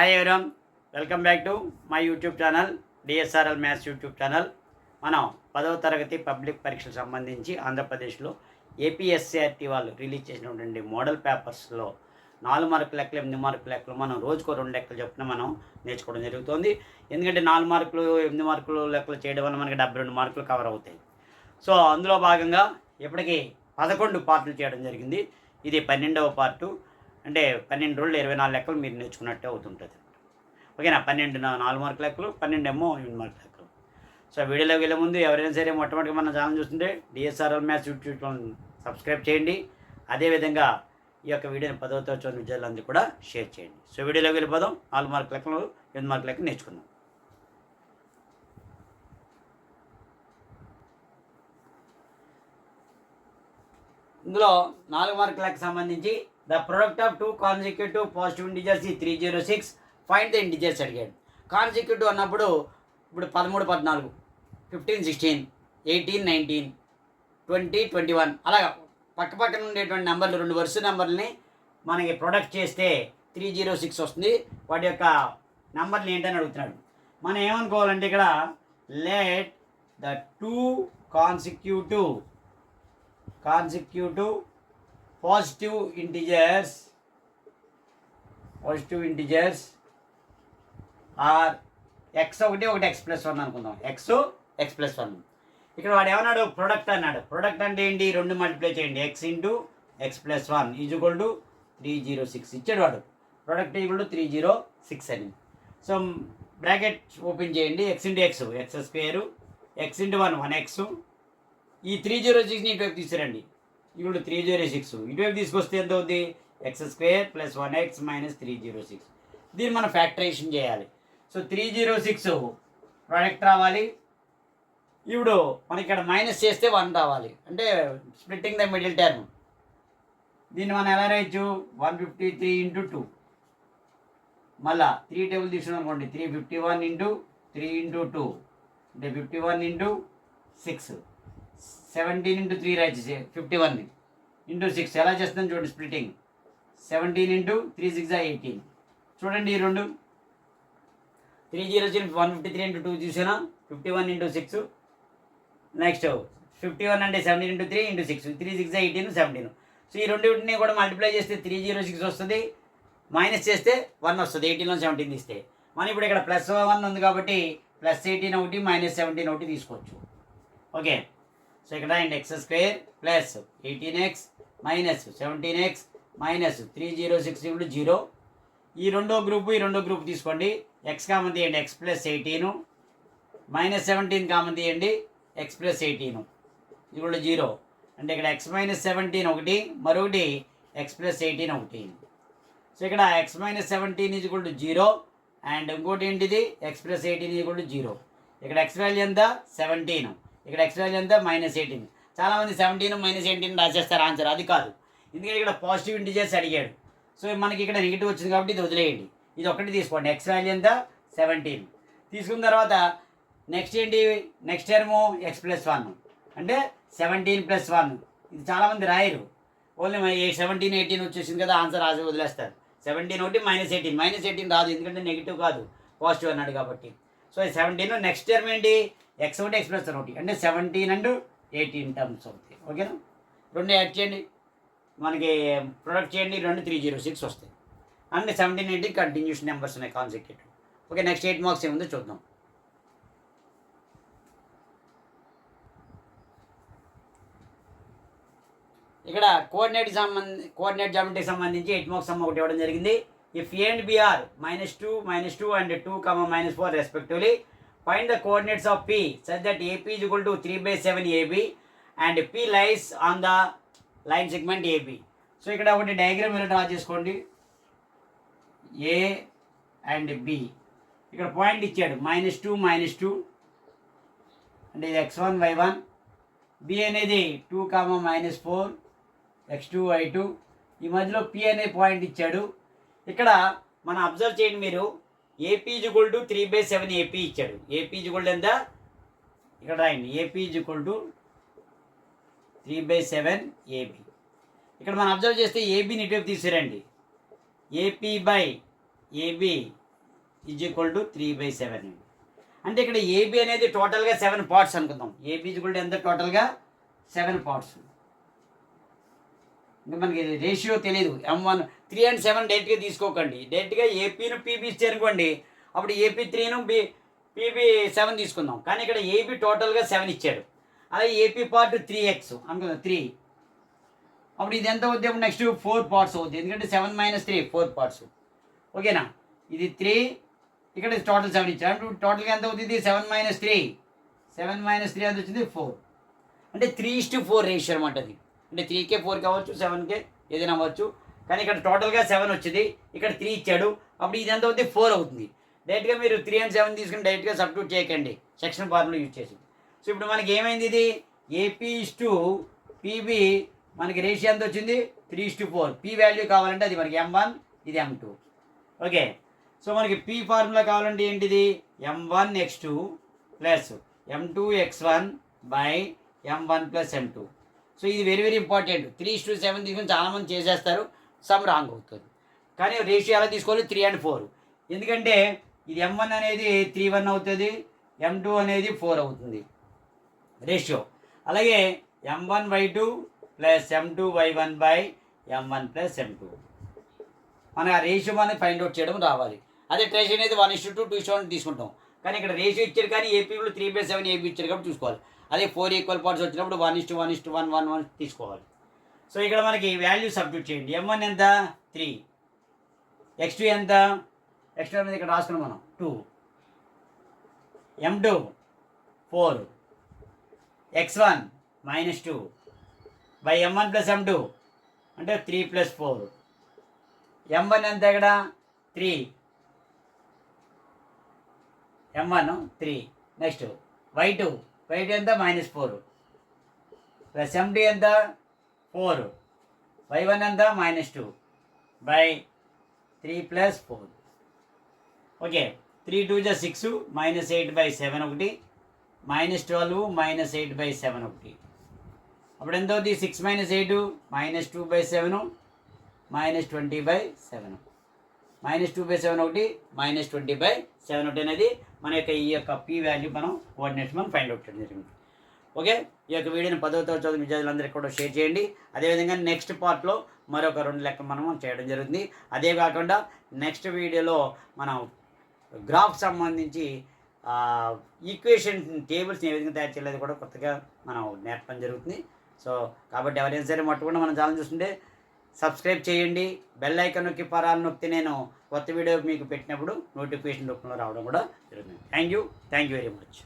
Hi everyone, welcome back to my YouTube channel DSRL maths YouTube channel. మనం 10వ తరగతి public పరీక్షలకు సంబంధించి ఆంధ్రప్రదేశ్లో ఏపీఎస్సీఆర్టీ వాళ్ళు రిలీజ్ చేసినటువంటి మోడల్ పేపర్స్లో 4 మార్కుల లెక్కలు 8 మార్కుల లెక్కలు మనం రోజుకో 2 లెక్కలు చొప్పున మనం నేర్చుకోవడం జరుగుతుంది. ఎందుకంటే 4 మార్కులు 8 మార్కులు లెక్కలు చేయడం వల్ల మనకి 72 మార్కులు కవర్ అవుతాయి. సో అందులో భాగంగా ఇప్పటికీ 11 పార్టులు చేయడం జరిగింది. ఇది 12వ పార్టు. అంటే 12 రోజులు 24 లెక్కలు మీరు నేర్చుకున్నట్టే అవుతుంటుంది. ఓకేనా? 12 4 మార్కుల లెక్కలు, 12 ఏమో 8 మార్కుల లెక్కలు. సో వీడియోలోకి వెళ్ళే ముందు ఎవరైనా సరే మొట్టమొదటిగా మన ఛానల్ చూస్తుంటే DSRL maths YouTube channel subscribe చేయండి. అదేవిధంగా ఈ యొక్క వీడియోని 10వ తరగతి చదివిన విద్యార్థులందరూ కూడా షేర్ చేయండి. సో వీడియోలోకి వెళ్ళిపోదాం. 4 మార్కుల లెక్కలు 8 మార్కుల లెక్కలు నేర్చుకుందాం. ఇందులో 4 మార్కుల లెక్క సంబంధించి the product of 2 consecutive positive integers 306 find the integers అడిగాడు. కాన్సిక్యూటివ్ అన్నప్పుడు ఇప్పుడు 13, 14, 15, 16, 18, 19, 20, 21 అలాగా పక్క పక్కన ఉండేటువంటి నెంబర్లు 2 వరుస నెంబర్లని మనకి ప్రొడక్ట్ చేస్తే 306 వస్తుంది. వాటి యొక్క నెంబర్లు ఏంటని అడుగుతున్నాడు. మనం ఏమనుకోవాలంటే ఇక్కడ let the 2 consecutive positive integers are x ఒకటి x+1 అనుకుందాం. x+1. ఇక్కడ వాడు ఏమన్నాడు? ప్రొడక్ట్ అన్నాడు. ప్రొడక్ట్ అంటే ఏంటి? 2 మల్టిప్లై చేయండి. x+1 = 306 ఇచ్చాడు వాడు. ప్రొడక్ట్ = 306 అని. సో బ్రాకెట్ ఓపెన్ చేయండి. x × x x², x × 1 1x. ఈ 306ని ఇటువైపు తీసుకురండి. ఇప్పుడు 306 ఇటువైపు తీసుకొస్తే ఎంత అవుతుంది? x² + 1x - 306. దీన్ని మనం ఫ్యాక్టరైజేషన్ చేయాలి. సో 306 ప్రోడక్ట్ రావాలి. ఇప్పుడు మనకి ఇక్కడ మైనస్ చేస్తే 1 రావాలి. అంటే స్ప్లిట్టింగ్ ద మిడిల్ టర్మ్. దీన్ని మనం ఎలా రాయొచ్చు? 153 × 2. మళ్ళా 3 టేబుల్ తీసుకున్నాం అనుకోండి. 351 × 3 × 2 అంటే 51 × 6. 17 × 3 రాయచ్చు. 51 × 6 ఎలా చేస్తుందని చూడండి స్ప్లిట్టింగ్. 17 × 3 6 18. చూడండి ఈ రెండు 306 153 × 2 చూసానా? 51 × 6. నెక్స్ట్ 51 అంటే 17 × 3 × 6 3 6 18 17. సో ఈ రెండింటిని కూడా మల్టిప్లై చేస్తే 306 వస్తుంది. మైనస్ చేస్తే 1 వస్తుంది. 18లో 17 తీస్తే మనం ఇప్పుడు ఇక్కడ +1 ఉంది కాబట్టి +18 ఒకటి -17 ఒకటి తీసుకోవచ్చు. ఓకే. సో ఇక్కడ x² + 18x - 17x - 306 = 0. ఈ రెండో గ్రూపు తీసుకోండి. x కామన్ తీయండి. x + 18 -17 కామన్ తీయండి. x + 18 = 0. అంటే ఇక్కడ x - 17 ఒకటి, మరొకటి x + 18 ఒకటి. సో ఇక్కడ x - 17 = 0 అండ్ ఇంకోటి ఏంటిది? x + 18 = 0. ఇక్కడ x వాల్యూ ఎంత? 17. ఇక్కడ x వాల్యూ ఎంత? -18. చాలామంది 17 -18 రాసేస్తారు ఆన్సర్. అది కాదు. ఎందుకంటే ఇక్కడ పాజిటివ్ ఇంటిజర్స్ అడిగాడు. సో మనకి ఇక్కడ నెగిటివ్ వచ్చింది కాబట్టి ఇది వదిలేయండి. ఇది ఒకటి తీసుకోండి. x వాల్యూ ఎంత? 17. తీసుకున్న తర్వాత నెక్స్ట్ ఏంటి? నెక్స్ట్ టర్ము x + 1 అంటే 17 + 1. ఇది చాలామంది రాయరు. ఓన్లీ 17 18 వచ్చేసింది కదా ఆన్సర్ రాసి వదిలేస్తారు. 17 ఒకటి -18 -18 రాదు. ఎందుకంటే నెగిటివ్ కాదు, పాజిటివ్ అన్నాడు కాబట్టి. సో 17 నెక్స్ట్ టర్మ్ ఏంటి? x ఒకటి x + 1 ఒకటి అంటే 17 అండ్ 18 టర్మ్స్ అవుతాయి. ఓకేనా? 2 యాడ్ చేయండి. మనకి ప్రొడక్ట్ చేయండి. 2 306 వస్తాయి. అండ్ 17 18 కంటిన్యూస్ నెంబర్స్ ఉన్నాయి కాన్సిక్యూటివ్. ఓకే. నెక్స్ట్ 8 మార్క్స్ ఏముందో చూద్దాం. ఇక్కడ కోఆర్డినేట్ జామెట్రీకి సంబంధించి 8 మార్క్స్ ఒకటి ఇవ్వడం జరిగింది. If A and B are -2 -2 and 2, -4 respectively, find the coordinates of P such that AP is equal to 3/7 AB and P lies on the line segment AB. So ఇక్కడ ఒకటి diagram ఇలా draw చేసుకోండి. A and B. ఇక్కడ point ఇచ్చాడు -2 -2 అంటే ఇది x1 y1. B అనేది 2, -4 x2 y2. ఈ మధ్యలో P అనే పాయింట్ ఇచ్చాడు. ఇక్కడ మనం అబ్జర్వ్ చేయండి మీరు. AP = 3/7 AP ఇచ్చాడు. AP = ఎంత? ఇక్కడ రాయండి. AP = 3/7 AB. ఇక్కడ మనం అబ్జర్వ్ చేస్తే ఏబీని ఇటువైపు తీసుకురండి. AP/AB is equal to 3/7. అంటే ఇక్కడ ఏబి అనేది టోటల్గా 7 పార్ట్స్ అనుకుందాం. ఏబి ఈజ్ ఈక్వల్ టు ఎంత టోటల్గా 7 పార్ట్స్. ఇంకా మనకి రేషియో తెలియదు. M1 3 and 7 డైరెక్ట్గా తీసుకోకండి. డైరెక్ట్గా ఏపీను పీబీ ఇచ్చారనుకోండి, అప్పుడు ఏపీ 3ను పీబీ 7 తీసుకుందాం. కానీ ఇక్కడ ఏబీ టోటల్గా 7 ఇచ్చాడు. అలాగే ఏపీ పార్ట్ 3x అనుకుందాం, 3. అప్పుడు ఇది ఎంత అవుతుంది? అప్పుడు నెక్స్ట్ 4 పార్ట్స్ అవుతుంది. ఎందుకంటే 7 - 3 4 పార్ట్స్. ఓకేనా? ఇది 3, ఇక్కడ టోటల్ 7 ఇచ్చాడు. అంటే టోటల్గా ఎంత అవుతుంది? 7 - 3 ఎంత వచ్చింది? 4. అంటే 3:4 రేషియో అనమాట అది. అంటే 3కే 4 కావచ్చు, 7కే ఏదైనా అవ్వచ్చు. కానీ ఇక్కడ టోటల్గా 7 వచ్చింది, ఇక్కడ 3 ఇచ్చాడు. అప్పుడు ఇది ఎంత అవుతుంది? 4 అవుతుంది. డైరెక్ట్గా మీరు 3 and 7 తీసుకుని డైరెక్ట్గా సబ్స్టిట్యూట్ చేయకండి, సెక్షన్ ఫార్ములా యూజ్ చేసి. సో ఇప్పుడు మనకి ఏమైంది? ఇది ఏపీ టు పీబీ మనకి రేషియో ఎంత వచ్చింది? 3:4. పీ వాల్యూ కావాలంటే అది మనకి M1, ఇది M2. ఓకే. సో మనకి పీ ఫార్ములా కావాలంటే ఏంటిది? M1x2 plus M2x1 by M1 plus M2. So ఇది వెరీ వెరీ ఇంపార్టెంట్. 3:7 తీసుకుని చాలామంది చేసేస్తారు, సమ్ రాంగ్ అవుతుంది. కానీ రేషియో ఎలా తీసుకోవాలి? 3 and 4. ఎందుకంటే ఇది M1 అనేది 3:1 అవుతుంది, M2 అనేది 4 అవుతుంది రేషియో. అలాగే M1/2 plus M2/1 by M1 plus M2. మన ఆ రేషియో అనేది ఫైండ్ అవుట్ చేయడం రావాలి. అదే ట్రేషన్ అనేది 1:2 2:1 తీసుకుంటాం. కానీ ఇక్కడ రేషియో ఇచ్చారు, కానీ ఏపీలో 3/7 ఏపీ ఇచ్చారు కాబట్టి చూసుకోవాలి. అదే 4 ఈక్వల్ పార్ట్స్ వచ్చినప్పుడు 1:1:1 తీసుకోవాలి. సో ఇక్కడ మనకి వాల్యూ సబ్స్టిట్యూట్ చేయండి. M1 ఎంత? 3. x2 ఎంత? x2 అనేది ఇక్కడ రాసుకున్నాం మనం 2. M2 4. x1 -2 by M1 plus M2 అంటే 3 + 4. M1 ఎంత ఇక్కడ? 3. M1 3. నెక్స్ట్ y2 ఎంత? -4 ప్లస్ M2 ఎంత? 4. y1 ఎంత? -2 బై 3 + 4. ఓకే. 3 2 = 6, -8/7 ఒకటి, -12 -8/7 ఒకటి. అప్పుడు ఎంత అవుతుంది? 6 - 8 -2/7 -20/7. -2/7 ఒకటి, -20/7 ఒకటి అనేది మన యొక్క ఈ యొక్క పీ వాల్యూ మనం కోఆర్డినేట్స్ మనం ఫైండ్ అవుట్ చేయడం జరిగింది. ఓకే. ఈ యొక్క వీడియోని 10వ తరగతి చదువు విద్యార్థులందరికీ కూడా షేర్ చేయండి. అదేవిధంగా నెక్స్ట్ పార్ట్లో మరొక 2 లెక్కలు మనం చేయడం జరుగుతుంది. అదే కాకుండా నెక్స్ట్ వీడియోలో మనం గ్రాఫ్ సంబంధించి ఈక్వేషన్ టేబుల్స్ని ఏ విధంగా తయారు చేయలేదు కూడా కొత్తగా మనం నేర్పడం జరుగుతుంది. సో కాబట్టి ఎవరైనా సరే మట్టుకుండా మనం ఛానల్ చూస్తుంటే సబ్స్క్రైబ్ చేయండి, బెల్ ఐకాన్ నొక్కి పరాలు నొక్కితే నేను కొత్త వీడియో మీకు పెట్టినప్పుడు నోటిఫికేషన్ రూపంలో రావడం కూడా జరుగుతుంది. Thank you very much.